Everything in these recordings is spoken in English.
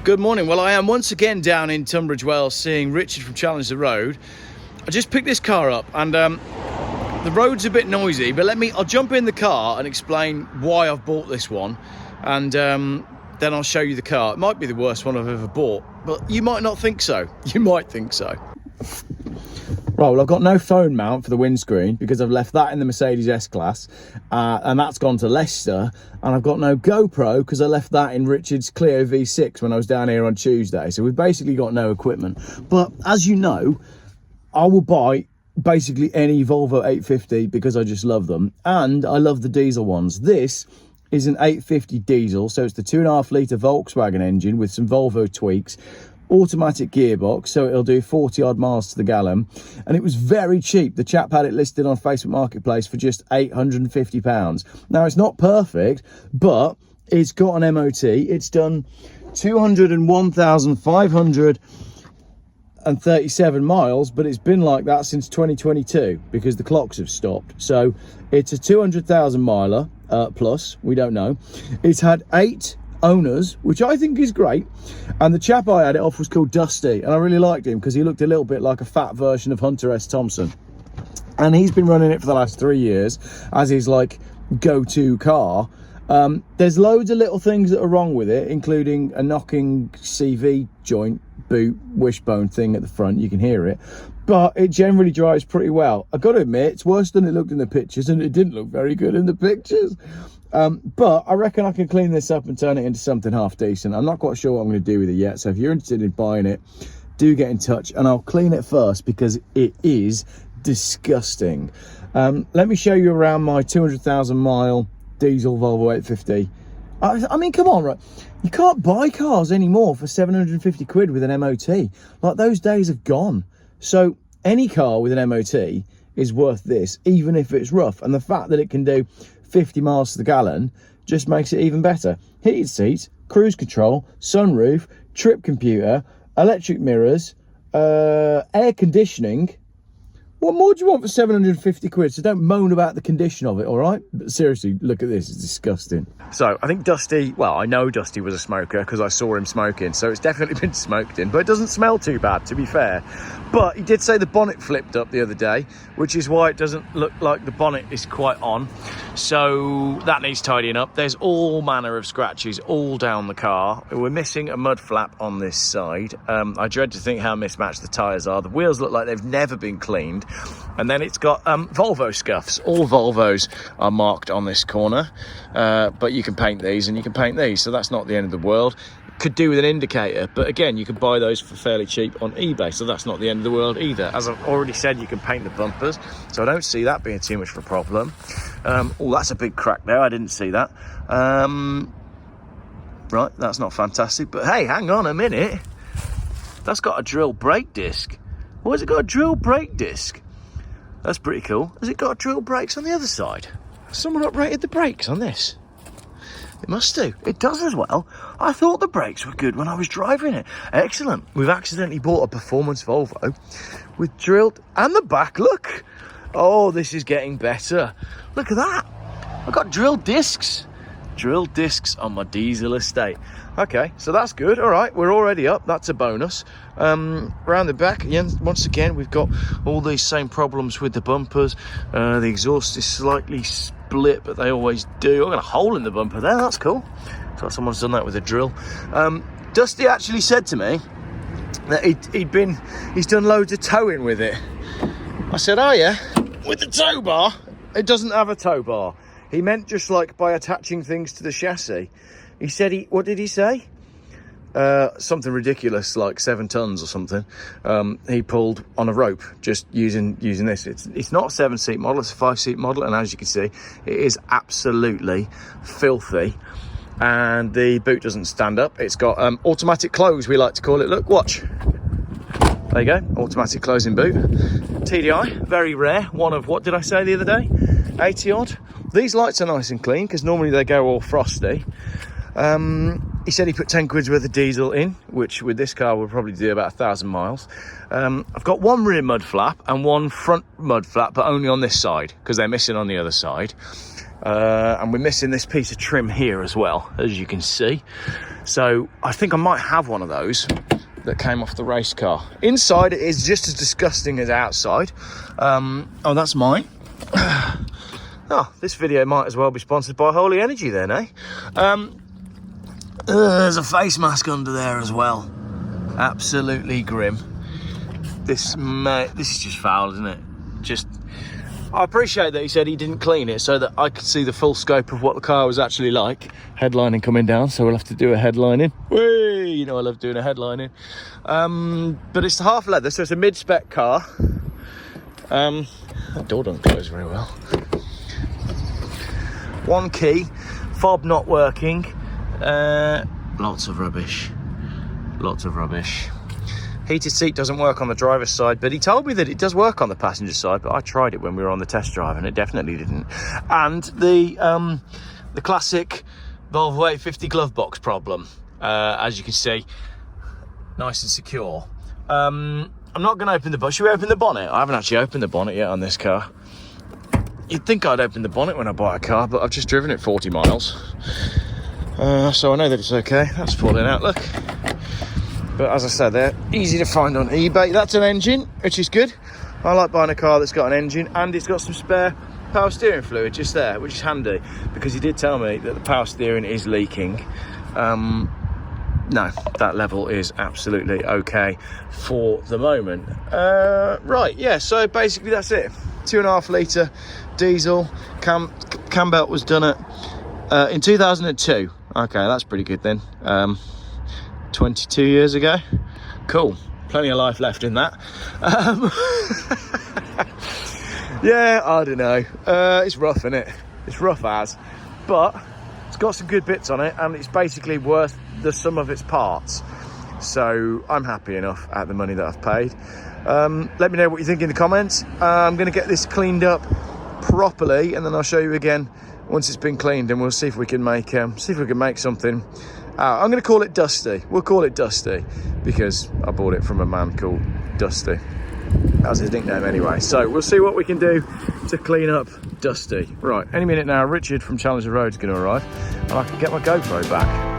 Good morning. Well, I am once again down in Tunbridge Wells seeing Richard from Challenge the Road. I just picked this car up and the road's a bit noisy, but I'll jump in the car and explain why I've bought this one, and then I'll show you the car. It might be the worst one I've ever bought, but you might not think so. You might think so. Right, well, I've got no phone mount for the windscreen because I've left that in the Mercedes S-Class, and that's gone to Leicester, and I've got no GoPro because I left that in Richard's Clio V6 when I was down here on Tuesday, so we've basically got no equipment. But as you know, I will buy basically any Volvo 850 because I just love them, and I love the diesel ones. This is an 850 diesel, so it's the 2.5 litre Volkswagen engine with some Volvo tweaks. Automatic gearbox, so it'll do 40 odd miles to the gallon, and it was very cheap. The chap had it listed on Facebook Marketplace for just £850. Now, it's not perfect, but it's got an MOT. It's done 201,537 miles, but it's been like that since 2022 because the clocks have stopped. So it's a 200,000 miler plus, we don't know. It's had 8 owners, which I think is great, and the chap I had it off was called Dusty, and I really liked him because he looked a little bit like a fat version of Hunter S. Thompson, and he's been running it for the last 3 years as his like go-to car. There's loads of little things that are wrong with it, including a knocking CV joint boot wishbone thing at the front. You can hear it, but it generally drives pretty well. I've got to admit, it's worse than it looked in the pictures, and it didn't look very good in the pictures. But I reckon I can clean this up and turn it into something half decent. I'm not quite sure what I'm going to do with it yet, so if you're interested in buying it, do get in touch, and I'll clean it first because it is disgusting. Let me show you around my 200,000 mile diesel Volvo 850. I mean, come on, right? You can't buy cars anymore for 750 quid with an MOT. Like, those days have gone. So any car with an MOT is worth this, even if it's rough. And the fact that it can do 50 miles to the gallon just makes it even better. Heated seats, cruise control, sunroof, trip computer, electric mirrors, air conditioning. What more do you want for 750 quid? So don't moan about the condition of it, all right? But seriously, look at this. It's disgusting. So I think Dusty, well, I know Dusty was a smoker because I saw him smoking, so it's definitely been smoked in, but it doesn't smell too bad, to be fair. But he did say the bonnet flipped up the other day, which is why it doesn't look like the bonnet is quite on. So that needs tidying up. There's all manner of scratches all down the car. We're missing a mud flap on this side. I dread to think how mismatched the tyres are. The wheels look like they've never been cleaned. And then it's got Volvo scuffs. All Volvos are marked on this corner, but you can paint these and you can paint these, so that's not the end of the world. Could do with an indicator, but again, you can buy those for fairly cheap on eBay, so that's not the end of the world either. As I've already said, you can paint the bumpers, so I don't see that being too much of a problem. Oh, that's a big crack there. I didn't see that. Right, that's not fantastic, but hey, hang on a minute. That's got a drill brake disc. Why has it got a drill brake disc? That's pretty cool. Has it got drill brakes on the other side? Someone uprated the brakes on this. It must do. It does as well. I thought the brakes were good when I was driving it. Excellent. We've accidentally bought a performance Volvo with drilled, and the back, look. Oh, this is getting better. Look at that. I've got drilled discs. Drilled discs on my diesel estate. Okay, so that's good. All right, we're already up. That's a bonus. Around the back, once again, we've got all these same problems with the bumpers. The exhaust is slightly split, but they always do. I've got a hole in the bumper there. That's cool. So someone's done that with a drill. Dusty actually said to me that he's done loads of towing with it. I said, oh yeah, with the tow bar? It doesn't have a tow bar. He meant just like by attaching things to the chassis. He said what did he say? Something ridiculous like 7 tons or something. He pulled on a rope just using this. It's not a 7-seat model, it's a 5-seat model, and as you can see, it is absolutely filthy. And the boot doesn't stand up. It's got automatic close, we like to call it. Look, watch. There you go, automatic closing boot. TDI, very rare. One of, what did I say the other day? 80 odd. These lights are nice and clean because normally they go all frosty. He said he put 10 quid's worth of diesel in, which with this car will probably do about 1,000 miles. I've got one rear mud flap and one front mud flap, but only on this side because they're missing on the other side. And we're missing this piece of trim here as well, as you can see. So I think I might have one of those that came off the race car. Inside it is just as disgusting as outside. Oh, that's mine. Oh, this video might as well be sponsored by Holy Energy then, eh? There's a face mask under there as well. Absolutely grim. This is just foul, isn't it? I appreciate that he said he didn't clean it so that I could see the full scope of what the car was actually like. Headlining coming down, so we'll have to do a headlining. Whee! You know I love doing a headlining. But it's half leather, so it's a mid-spec car. That door doesn't close very well. One key, fob not working. Lots of rubbish. Heated seat doesn't work on the driver's side, but he told me that it does work on the passenger side, but I tried it when we were on the test drive and it definitely didn't. And the classic Volvo 850 glove box problem, as you can see, nice and secure. I'm not going to open the bonnet. Should we open the bonnet? I haven't actually opened the bonnet yet on this car. You'd think I'd open the bonnet when I buy a car, but I've just driven it 40 miles. So I know that it's okay. That's falling out, look. But as I said, they're easy to find on eBay. That's an engine, which is good. I like buying a car that's got an engine and it's got some spare power steering fluid just there, which is handy because he did tell me that the power steering is leaking. No, that level is absolutely okay for the moment. Right, yeah, so basically that's it. 2.5 litre diesel. Cam belt was done in 2002. Okay, that's pretty good then. 22 years ago. Cool, plenty of life left in that. Yeah, I don't know. It's rough, isn't it? It's rough as, but it's got some good bits on it and it's basically worth the sum of its parts. So I'm happy enough at the money that I've paid. Let me know what you think in the comments. I'm going to get this cleaned up properly and then I'll show you again once it's been cleaned and we'll see if we can make something. I'm going to call it Dusty. We'll call it Dusty because I bought it from a man called Dusty. That's his nickname anyway. So we'll see what we can do to clean up Dusty. Right, any minute now, Richard from Challenger Road is going to arrive and I can get my GoPro back.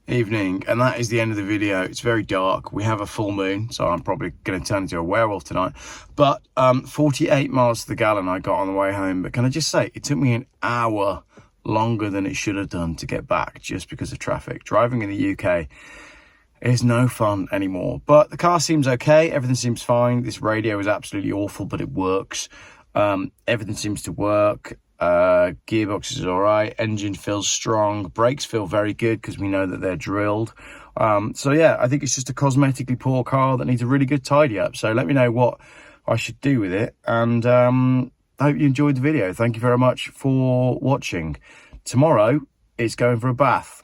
Evening, and that is the end of the video. It's very dark. We have a full moon, so I'm probably going to turn into a werewolf tonight. But 48 miles to the gallon I got on the way home. But can I just say, it took me an hour longer than it should have done to get back just because of traffic. Driving in the UK is no fun anymore. But the car seems okay. Everything seems fine. This radio is absolutely awful, but it works. Everything seems to work. Gearbox is all right. Engine feels strong. Brakes feel very good because we know that they're drilled. So yeah, I think it's just a cosmetically poor car that needs a really good tidy up. So let me know what I should do with it. And I hope you enjoyed the video. Thank you very much for watching. Tomorrow, it's going for a bath.